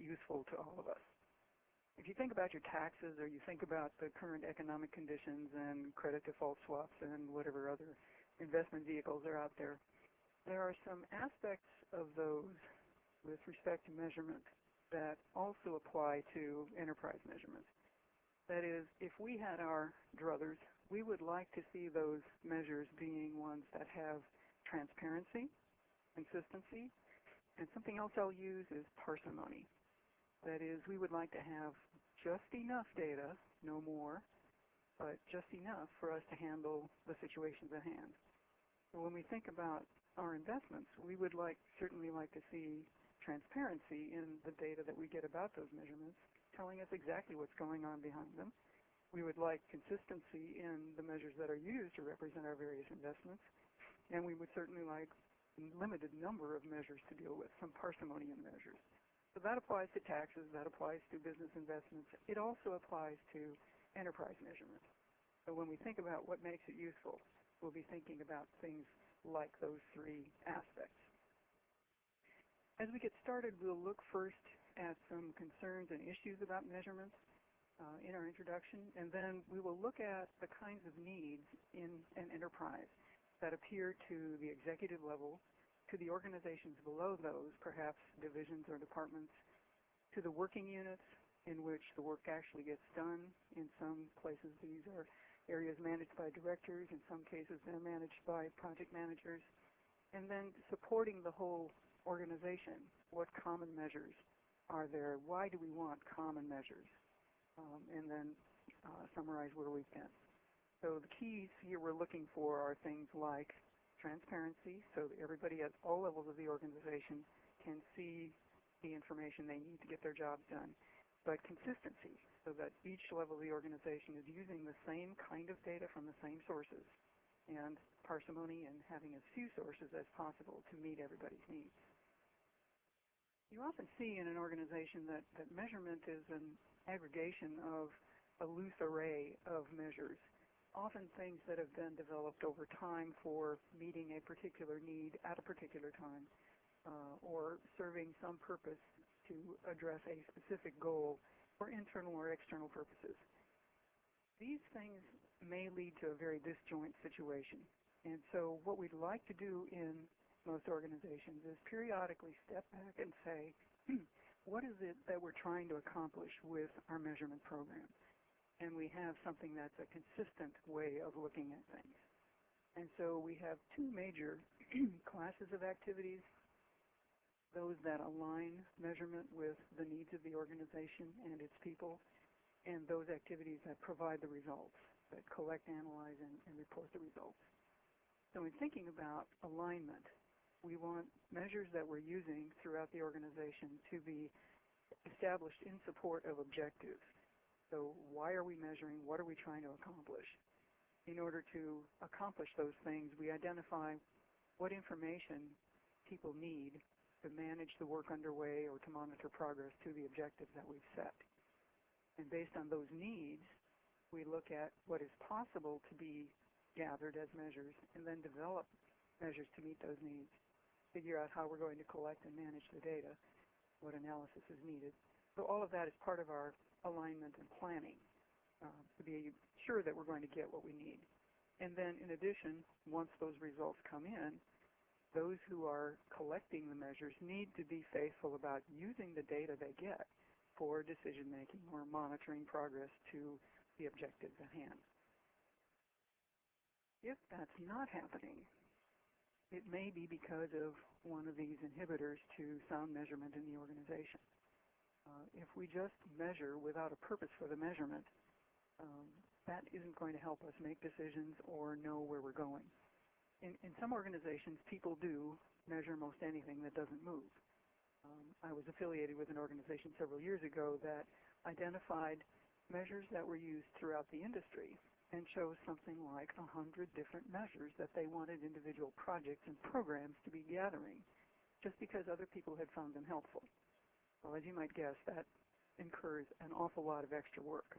useful to all of us. If you think about your taxes or you think about the current economic conditions and credit default swaps and whatever other investment vehicles are out there, there are some aspects of those with respect to measurement that also apply to enterprise measurement. That is, if we had our druthers, we would like to see those measures being ones that have transparency, consistency, and something else I'll use is parsimony. That is, we would like to have just enough data, no more, but just enough for us to handle the situations at hand. So when we think about our investments, we would certainly like to see transparency in the data that we get about those measurements, telling us exactly what's going on behind them. We would like consistency in the measures that are used to represent our various investments, and we would certainly like a limited number of measures to deal with, some parsimony in measures. So that applies to taxes, that applies to business investments. It also applies to enterprise measurement. So when we think about what makes it useful, we'll be thinking about things like those three aspects. As we get started, we'll look first at some concerns and issues about measurements in our introduction, and then we will look at the kinds of needs in an enterprise that appear to the executive level, to the organizations below those, perhaps divisions or departments, to the working units in which the work actually gets done. In some places, these are areas managed by directors. In some cases, they're managed by project managers. And then supporting the whole organization. What common measures are there? Why do we want common measures? And then summarize where we've been. So the keys here we're looking for are things like transparency, so that everybody at all levels of the organization can see the information they need to get their jobs done. But consistency, so that each level of the organization is using the same kind of data from the same sources, and parsimony and having as few sources as possible to meet everybody's needs. You often see in an organization that measurement is an aggregation of a loose array of measures, often things that have been developed over time for meeting a particular need at a particular time, or serving some purpose to address a specific goal for internal or external purposes. These things may lead to a very disjoint situation. And so what we'd like to do in most organizations is periodically step back and say, what is it that we're trying to accomplish with our measurement program? And we have something that's a consistent way of looking at things. And so we have two major classes of activities, those that align measurement with the needs of the organization and its people, and those activities that provide the results, that collect, analyze, and report the results. So in thinking about alignment, we want measures that we're using throughout the organization to be established in support of objectives. So why are we measuring? What are we trying to accomplish? In order to accomplish those things, we identify what information people need to manage the work underway or to monitor progress to the objectives that we've set. And based on those needs, we look at what is possible to be gathered as measures and then develop measures to meet those needs, figure out how we're going to collect and manage the data, what analysis is needed. So all of that is part of our alignment and planning to be sure that we're going to get what we need. And then in addition, once those results come in, those who are collecting the measures need to be faithful about using the data they get for decision making or monitoring progress to the objectives at hand. If that's not happening, it may be because of one of these inhibitors to sound measurement in the organization. If we just measure without a purpose for the measurement, that isn't going to help us make decisions or know where we're going. In some organizations, people do measure most anything that doesn't move. I was affiliated with an organization several years ago that identified measures that were used throughout the industry and chose something like 100 different measures that they wanted individual projects and programs to be gathering, just because other people had found them helpful. Well, as you might guess, that incurs an awful lot of extra work,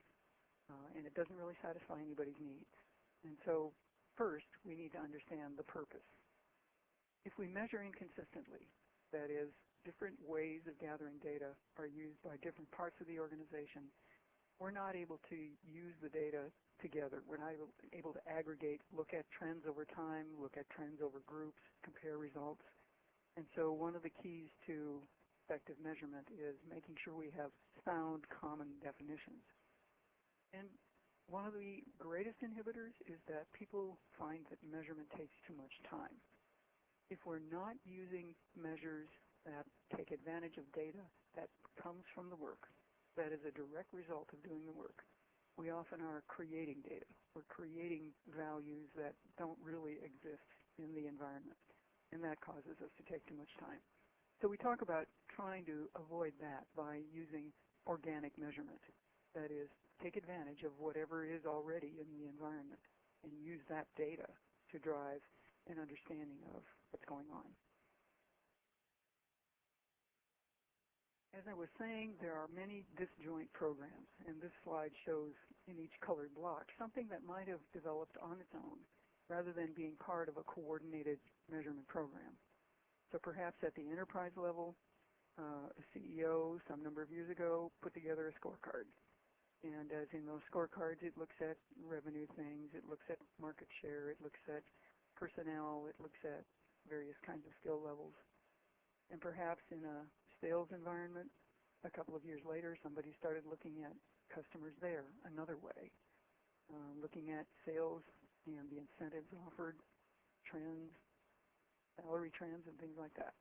and it doesn't really satisfy anybody's needs. And so first, we need to understand the purpose. If we measure inconsistently, that is, different ways of gathering data are used by different parts of the organization. We're not able to use the data together. We're not able to aggregate, look at trends over time, look at trends over groups, compare results. And so one of the keys to effective measurement is making sure we have sound common definitions. And one of the greatest inhibitors is that people find that measurement takes too much time. If we're not using measures that take advantage of data that comes from the work, that is a direct result of doing the work, we often are creating data. We're creating values that don't really exist in the environment, and that causes us to take too much time. So we talk about trying to avoid that by using organic measurement. That is, take advantage of whatever is already in the environment and use that data to drive an understanding of what's going on. As I was saying, there are many disjoint programs, and this slide shows in each colored block something that might have developed on its own rather than being part of a coordinated measurement program. So perhaps at the enterprise level, a CEO some number of years ago put together a scorecard. And as in those scorecards, it looks at revenue things, it looks at market share, it looks at personnel, it looks at various kinds of skill levels. And perhaps in a sales environment, a couple of years later, somebody started looking at customers there another way, looking at sales and the incentives offered, trends, salary trends, and things like that.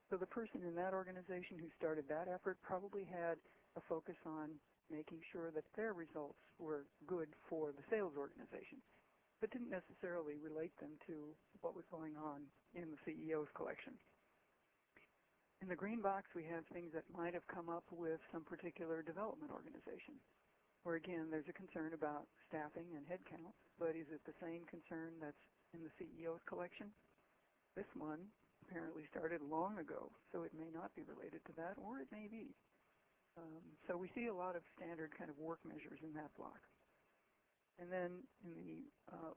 So the person in that organization who started that effort probably had a focus on making sure that their results were good for the sales organization, but didn't necessarily relate them to what was going on in the CEO's collection. In the green box, we have things that might have come up with some particular development organization, where again, there's a concern about staffing and headcount, but is it the same concern that's in the CEO's collection? This one apparently started long ago, so it may not be related to that, or it may be. So we see a lot of standard kind of work measures in that block. And then in the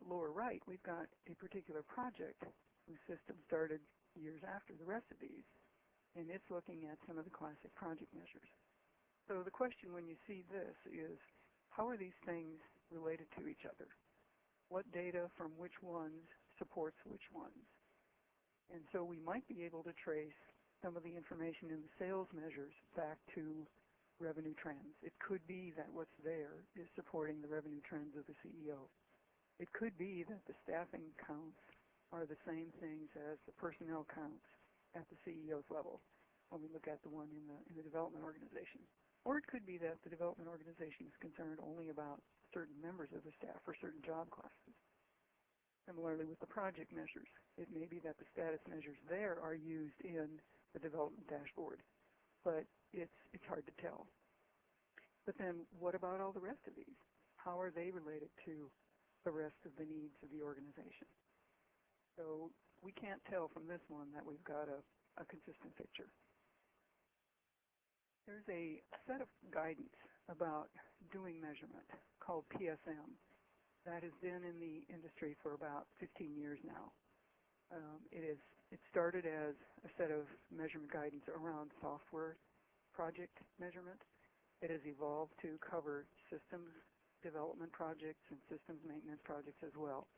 lower right, we've got a particular project whose system started years after the rest of these, and it's looking at some of the classic project measures. So the question when you see this is, how are these things related to each other? What data from which ones supports which ones? And so we might be able to trace some of the information in the sales measures back to revenue trends. It could be that what's there is supporting the revenue trends of the CEO. It could be that the staffing counts are the same things as the personnel counts at the CEO's level when we look at the one in the development organization. Or it could be that the development organization is concerned only about certain members of the staff or certain job classes. Similarly with the project measures, it may be that the status measures there are used in the development dashboard, but it's hard to tell. But then what about all the rest of these? How are they related to the rest of the needs of the organization? So we can't tell from this one that we've got a consistent picture. There's a set of guidance about doing measurement called PSM that has been in the industry for about 15 years now. It started as a set of measurement guidance around software project measurement. It has evolved to cover systems development projects and systems maintenance projects as well.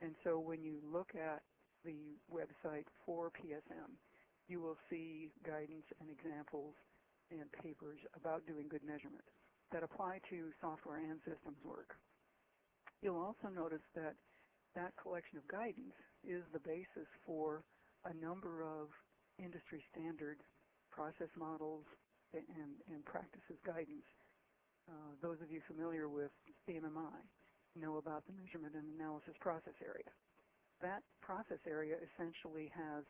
And so when you look at the website for PSM, you will see guidance and examples and papers about doing good measurement that apply to software and systems work. You'll also notice that that collection of guidance is the basis for a number of industry standard process models and practices guidance. Those of you familiar with CMMI know about the measurement and analysis process area. That process area essentially has